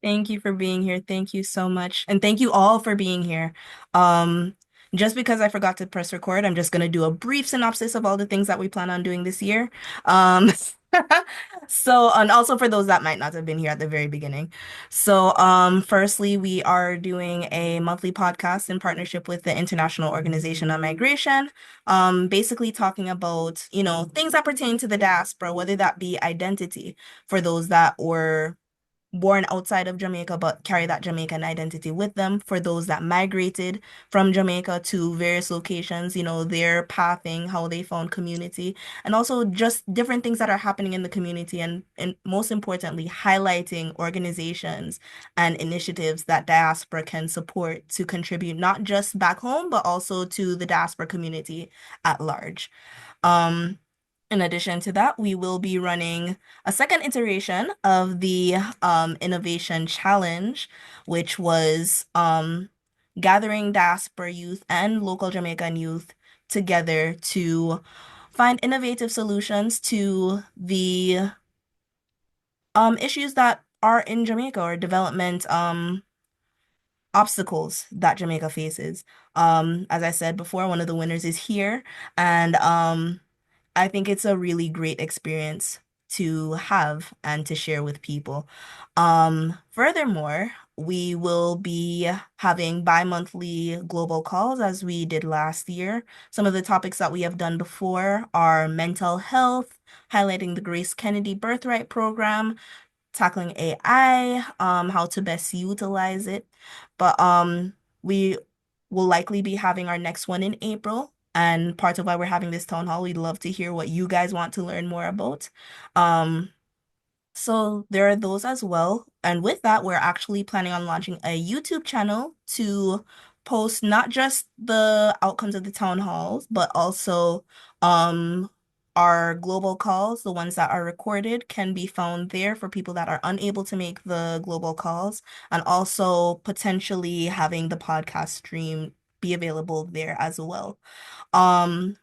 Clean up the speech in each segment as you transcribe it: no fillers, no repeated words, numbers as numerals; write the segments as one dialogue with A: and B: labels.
A: Thank you for being here. Thank you so much. And thank you all for being here. Um, just because I forgot to press record, I'm just going to do a brief synopsis of all the things that we plan on doing this year. Um, and also for those that might not have been here at the very beginning. Firstly, we are doing a monthly podcast in partnership with the International Organization on Migration, basically talking about, things that pertain to the diaspora, whether that be identity for those that were born outside of Jamaica but carry that Jamaican identity with them. For those that migrated from Jamaica to various locations, their pathing, how they found community, and also just different things that are happening in the community, and most importantly, highlighting organizations and initiatives that diaspora can support to contribute not just back home, but also to the diaspora community at large. Um, in addition to that, we will be running a second iteration of the Innovation Challenge, which was gathering diaspora youth and local Jamaican youth together to find innovative solutions to the issues that are in Jamaica or development obstacles that Jamaica faces. As I said before, one of the winners is here, and I think it's a really great experience to have and to share with people. Furthermore, we will be having bi-monthly global calls as we did last year. Some of the topics that we have done before are mental health, highlighting the Grace Kennedy Birthright Program, tackling AI, how to best utilize it. But we will likely be having our next one in April. And part of why we're having this town hall, we'd love to hear what you guys want to learn more about. Um, so there are those as well. And with that, we're actually planning on launching a YouTube channel to post not just the outcomes of the town halls, but also um our global calls, the ones that are recorded, can be found there for people that are unable to make the global calls, and also potentially having the podcast stream be available there as well. Um,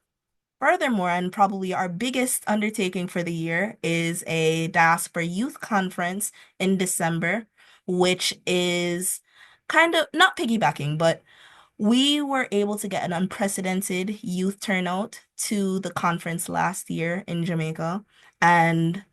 A: Furthermore, and probably our biggest undertaking for the year is a Diaspora Youth Conference in December, which is kind of not piggybacking, but we were able to get an unprecedented youth turnout to the conference last year in Jamaica, and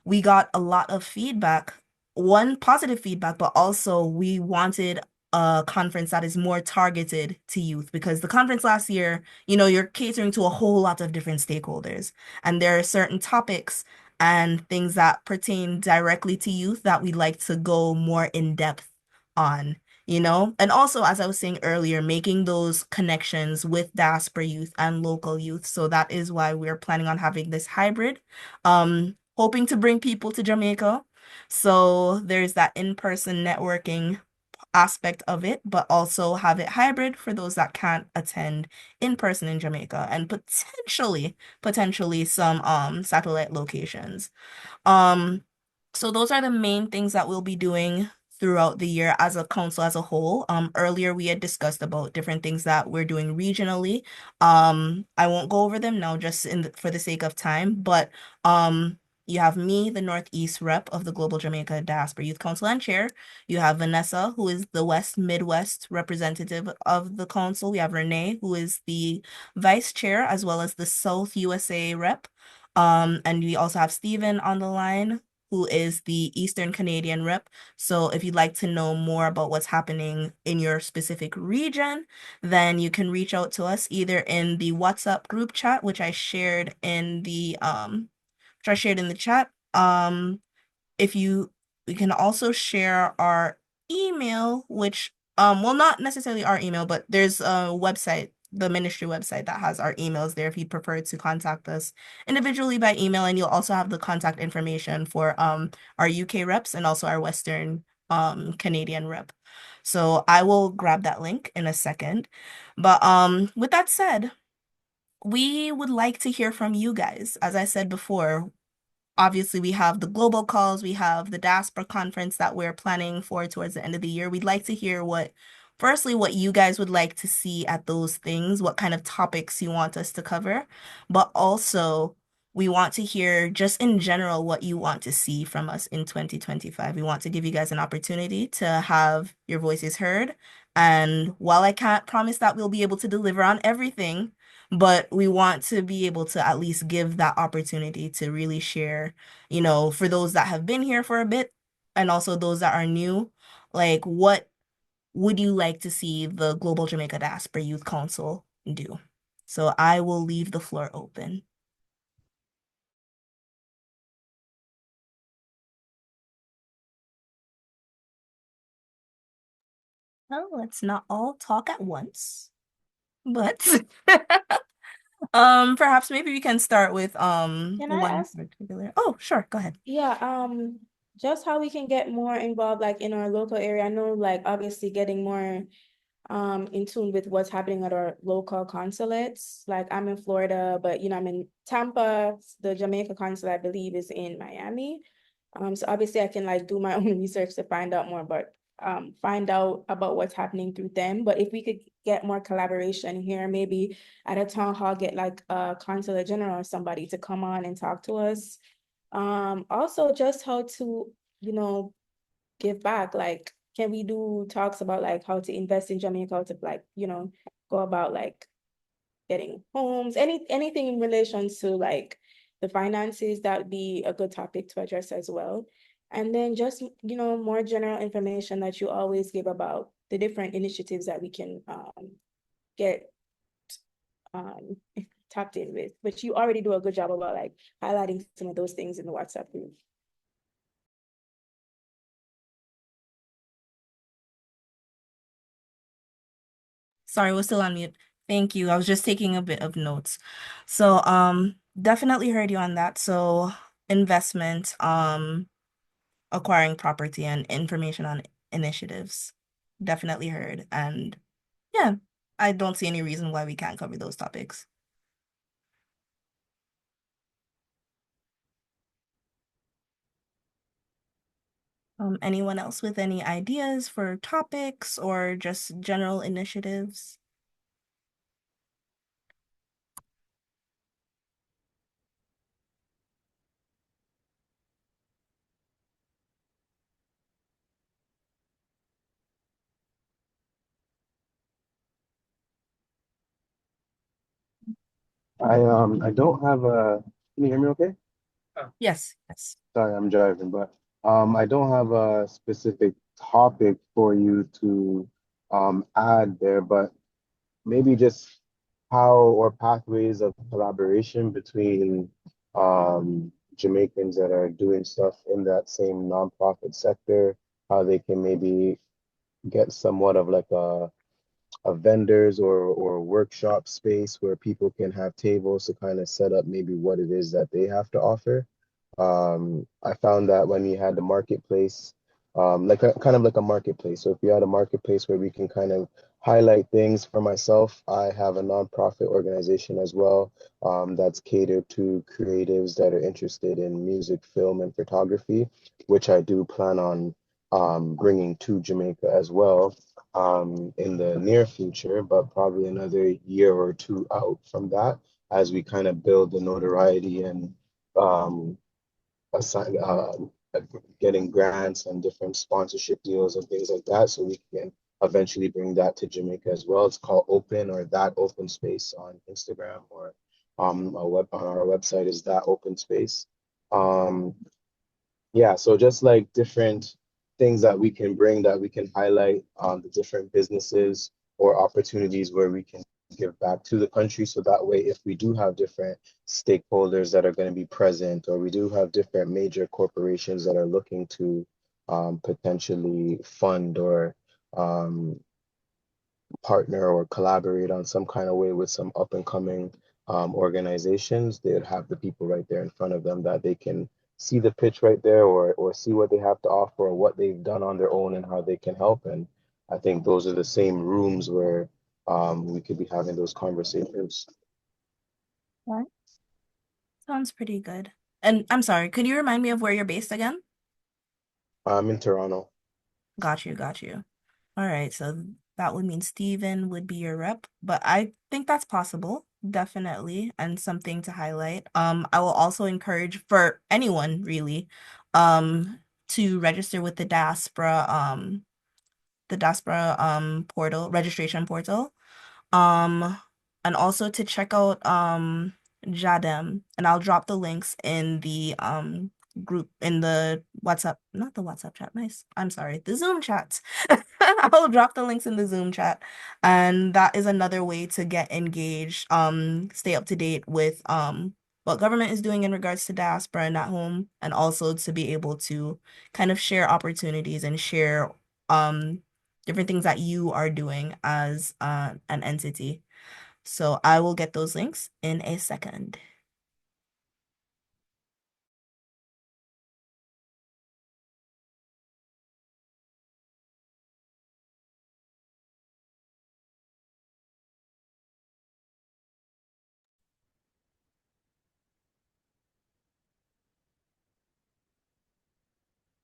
A: we got a lot of feedback. One, positive feedback, but also we wanted a conference that is more targeted to youth, because the conference last year, you're catering to a whole lot of different stakeholders. And there are certain topics and things that pertain directly to youth that we'd like to go more in depth on. And also, as I was saying earlier, making those connections with diaspora youth and local youth. So that is why we're planning on having this hybrid. Hoping to bring people to Jamaica. So there's that in-person networking aspect of it, but also have it hybrid for those that can't attend in person in Jamaica, and potentially some satellite locations. Um, so those are the main things that we'll be doing throughout the year as a council as a whole. Earlier we had discussed about different things that we're doing regionally. I won't go over them now just for the sake of time, but you have me, the Northeast rep of the Global Jamaica Diaspora Youth Council and chair. You have Vanessa, who is the West Midwest representative of the council. We have Renae, who is the vice chair, as well as the South USA rep. And we also have Stephen on the line, who is the Eastern Canadian rep. So if you'd like to know more about what's happening in your specific region, then you can reach out to us either in the WhatsApp group chat, which I shared in the chat. If you We can also share our email, which well, not necessarily our email, but there's a website, the ministry website, that has our emails there if you prefer to contact us individually by email. And you'll also have the contact information for our UK reps and also our Western Canadian rep. So I will grab that link in a second. But with that said, we would like to hear from you guys. As I said before, obviously we have the global calls, we have the diaspora conference that we're planning for towards the end of the year. We'd like to hear firstly, what you guys would like to see at those things, what kind of topics you want us to cover, but also We want to hear just in general what you want to see from us in 2025. We want to give you guys an opportunity to have your voices heard. And while I can't promise that we'll be able to deliver on everything, but we want to be able to at least give that opportunity to really share, for those that have been here for a bit and also those that are new, like what would you like to see the Global Jamaica Diaspora Youth Council do? So I will leave the floor open. Well, let's not all talk at once, but perhaps maybe we can start with
B: Can I
A: one
B: ask?
A: particular. Oh, sure, go ahead.
B: Yeah, just how we can get more involved like in our local area. I know like obviously getting more in tune with what's happening at our local consulates. Like I'm in Florida, but I'm in Tampa. The Jamaica consulate, I believe, is in Miami. So obviously I can like do my own research to find out more, but find out about what's happening through them. But if we could get more collaboration here, maybe at a town hall, get like a consulate general or somebody to come on and talk to us. Also just how to, give back. Like, can we do talks about like how to invest in Jamaica, how to like, go about like getting homes, anything in relation to like the finances, that would be a good topic to address as well. And then just, more general information that you always give about the different initiatives that we can get um tapped in with, which you already do a good job about like highlighting some of those things in the WhatsApp group.
A: Sorry, we're still on mute. Thank you. I was just taking a bit of notes. So, definitely heard you on that. So, investment, acquiring property and information on initiatives. Definitely heard. And yeah, I don't see any reason why we can't cover those topics. Anyone else with any ideas for topics or just general initiatives?
C: I don't have a. Can you hear me okay?
A: Yes, yes.
C: Sorry, I'm driving, but I don't have a specific topic for you to add there, but maybe just how or pathways of collaboration between Jamaicans that are doing stuff in that same nonprofit sector, how they can maybe get somewhat of like a vendors or workshop space where people can have tables to kind of set up maybe what it is that they have to offer. I found that when we had the marketplace, like kind of like a marketplace. So if we had a marketplace where we can kind of highlight things for myself, I have a nonprofit organization as well, that's catered to creatives that are interested in music, film, and photography, which I do plan on bringing to Jamaica as well in the near future, but probably another year or two out from that as we kind of build the notoriety and um, assign, getting grants and different sponsorship deals and things like that, so we can eventually bring that to Jamaica as well. It's called Open or That Open Space on Instagram or on our website is That Open Space. Um, yeah, so just like different things that we can bring that we can highlight on the different businesses or opportunities where we can give back to the country. So that way, if we do have different stakeholders that are going to be present, or we do have different major corporations that are looking to potentially fund or um, partner or collaborate on some kind of way with some up and coming organizations, they'd have the people right there in front of them that they can see the pitch right there or see what they have to offer or what they've done on their own and how they can help. And I think those are the same rooms where we could be having those conversations.
A: Right. Sounds pretty good. And I'm sorry, could you remind me of where you're based again?
C: I'm in Toronto.
A: Got you, got you. All right, so that would mean Steven would be your rep, but I think that's possible. definitely, and something to highlight. I will also encourage for anyone really, um, to register with the Diaspora portal, registration portal. Um, and also to check out Jadem, and I'll drop the links in the group in the WhatsApp, not the WhatsApp chat, nice. I'm sorry, the Zoom chat. I'll drop the links in the Zoom chat. And that is another way to get engaged, stay up to date with what government is doing in regards to diaspora and at home, and also to be able to kind of share opportunities and share different things that you are doing as an entity. So I will get those links in a second.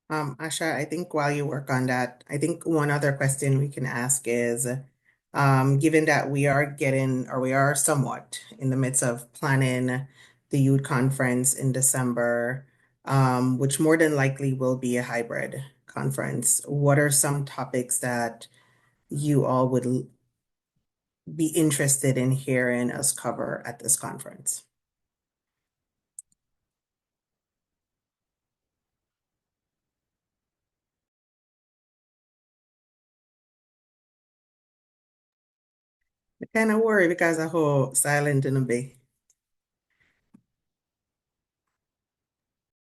D: Asha, I think while you work on that, I think one other question we can ask is, given that we are getting, or we are somewhat in the midst of planning the youth conference in December, which more than likely will be a hybrid conference, what are some topics that you all would be interested in hearing us cover at this conference? I kind of worry because I whole silent in a bit.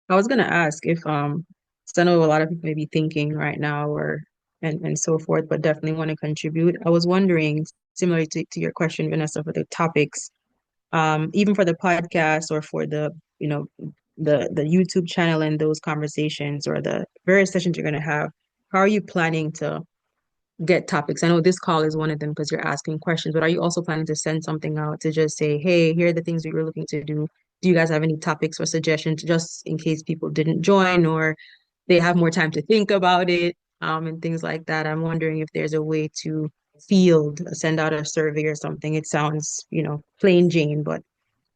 E: I was gonna ask if 'cause I know a lot of people may be thinking right now or and so forth, but definitely want to contribute. I was wondering, similar to your question, Vanessa, for the topics, even for the podcast or for the, the YouTube channel and those conversations or the various sessions you're gonna have, how are you planning to get topics? I know this call is one of them because you're asking questions, but are you also planning to send something out to just say, hey, here are the things that you're looking to do? Do you guys have any topics or suggestions just in case people didn't join or they have more time to think about it, and things like that? I'm wondering if there's a way to send out a survey or something. It sounds, plain Jane, but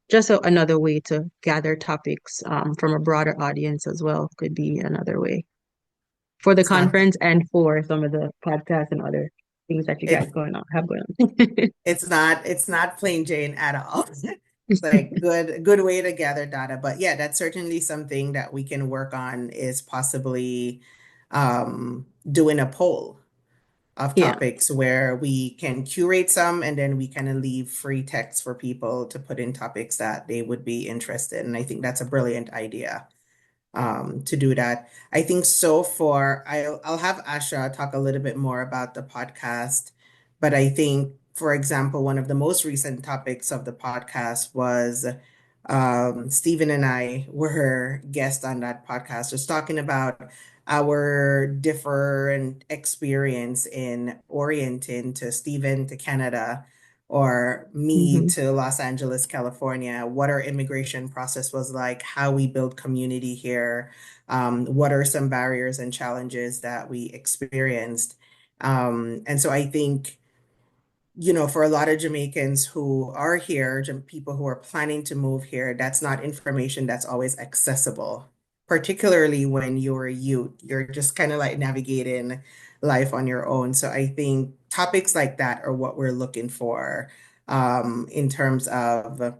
E: just another way to gather topics from a broader audience as well could be another way for the
D: It's not,
E: conference and for some of the podcasts and other things that you guys
D: it,
E: have going on.
D: it's not plain Jane at all. It's like good way to gather data. But yeah, that's certainly something that we can work on is possibly doing a poll of
E: Yeah,
D: topics where we can curate some and then we kind of leave free text for people to put in topics that they would be interested in. And I think that's a brilliant idea to do that. I think so far, I'll have Asha talk a little bit more about the podcast, but I think, for example, one of the most recent topics of the podcast was Stephen and I were guests on that podcast, just talking about our different experience in orienting to Stephen to Canada or me
E: hmm
D: to Los Angeles, California, what our immigration process was like, how we build community here, what are some barriers and challenges that we experienced. And so I think, for a lot of Jamaicans who are here, people who are planning to move here, that's not information that's always accessible, particularly when you're a youth. You're just kind of like navigating life on your own. So I think topics like that are what we're looking for in terms of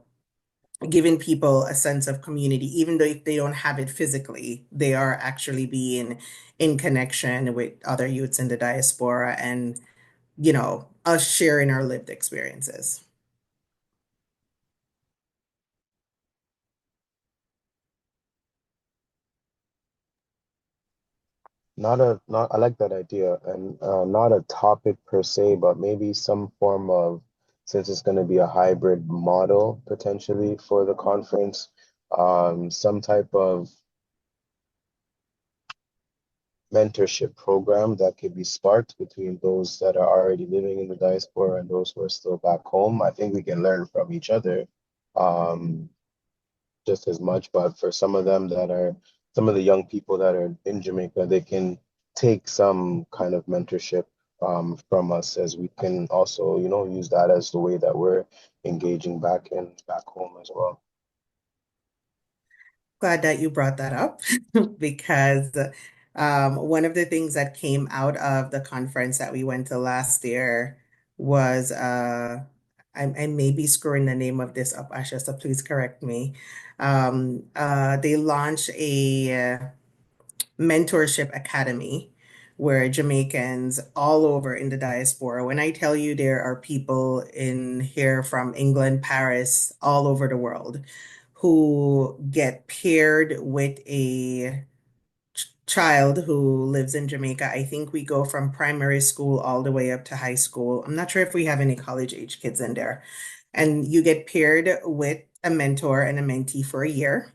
D: giving people a sense of community, even though if they don't have it physically, they are actually being in connection with other youths in the diaspora and us sharing our lived experiences.
C: Not I like that idea, and not a topic per se, but maybe some form of, since it's going to be a hybrid model potentially for the conference, some type of mentorship program that could be sparked between those that are already living in the diaspora and those who are still back home. I think we can learn from each other. Um, just as much, but for some of the young people that are in Jamaica, they can take some kind of mentorship from us, as we can also, use that as the way that we're engaging back home as well.
D: Glad that you brought that up because one of the things that came out of the conference that we went to last year was I may be screwing the name of this up, Asha, so please correct me. They launched a mentorship academy where Jamaicans all over in the diaspora, when I tell you there are people in here from England, Paris, all over the world who get paired with a child who lives in Jamaica. I think we go from primary school all the way up to high school. I'm not sure if we have any college age kids in there. And you get paired with a mentor and a mentee for a year.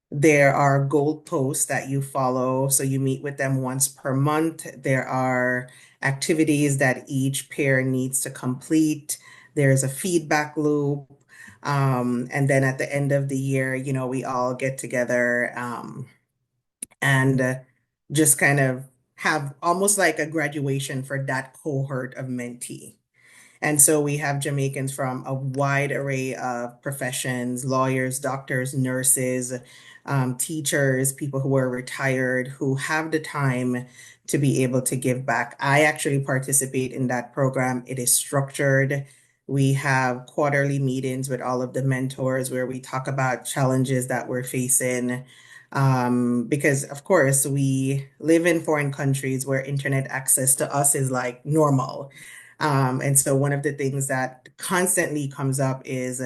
D: There are goal posts that you follow, so you meet with them once per month. There are activities that each pair needs to complete. There's a feedback loop. And then at the end of the year, we all get together and just kind of have almost like a graduation for that cohort of mentee. And so we have Jamaicans from a wide array of professions, lawyers, doctors, nurses, teachers, people who are retired, who have the time to be able to give back. I actually participate in that program. It is structured. We have quarterly meetings with all of the mentors where we talk about challenges that we're facing. Because of course we live in foreign countries where internet access to us is like normal. And so one of the things that constantly comes up is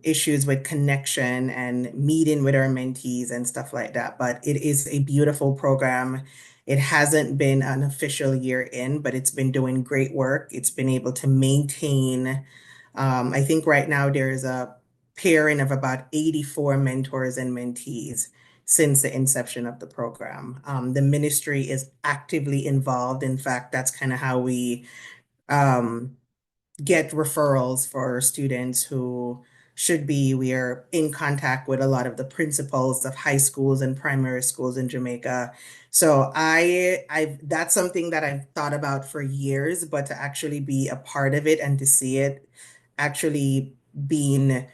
D: issues with connection and meeting with our mentees and stuff like that. But it is a beautiful program. It hasn't been an official year in, but it's been doing great work. It's been able to maintain, I think right now there's a pairing of about 84 mentors and mentees since the inception of the program. The ministry is actively involved. In fact, that's kind of how we um, get referrals for students who should be. We are in contact with a lot of the principals of high schools and primary schools in Jamaica. So that's something that I've thought about for years, but to actually be a part of it and to see it actually being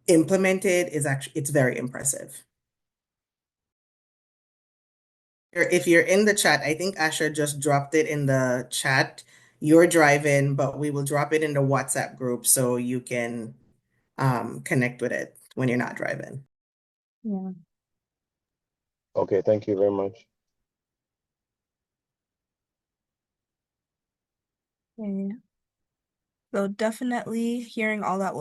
D: implemented is actually, it's very impressive. If you're in the chat, I think Asha just dropped it in the chat. You're driving, but we will drop it in the WhatsApp group so you can connect with it when you're not driving.
E: Yeah.
C: Okay, thank you very much.
E: Okay.
A: So definitely hearing all that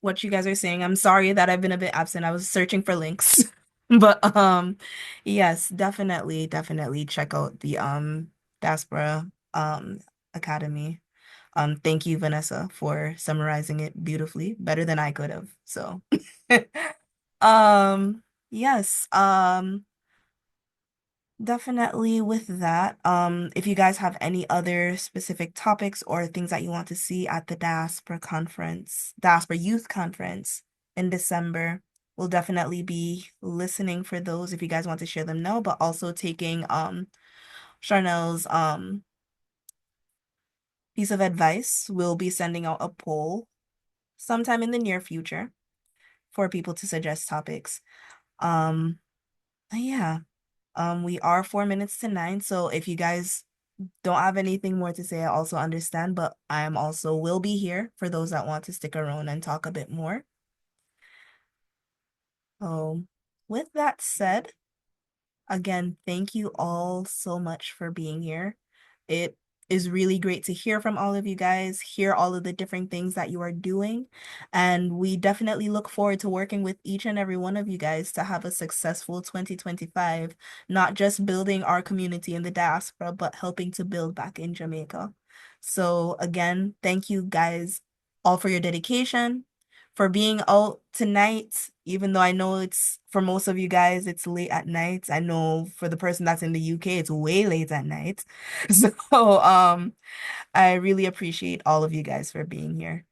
A: what you guys are saying. I'm sorry that I've been a bit absent. I was searching for links. But yes, definitely check out the Diaspora Academy. Thank you, Vanessa, for summarizing it beautifully, better than I could have. So yes, definitely with that. If you guys have any other specific topics or things that you want to see at the Diaspora Youth Conference in December, we'll definitely be listening for those if you guys want to share them now, but also taking Charnel's piece of advice. We'll be sending out a poll sometime in the near future for people to suggest topics. Um, yeah. We are 4 minutes to 9, so if you guys don't have anything more to say, I also understand, but I am also will be here for those that want to stick around and talk a bit more. So, with that said, again, thank you all so much for being here. It is really great to hear from all of you guys, hear all of the different things that you are doing. And we definitely look forward to working with each and every one of you guys to have a successful 2025, not just building our community in the diaspora, but helping to build back in Jamaica. So, again, thank you guys all for your dedication, for being out tonight, even though I know it's for most of you guys, it's late at night. I know for the person that's in the UK, it's way late at night. So, I really appreciate all of you guys for being here.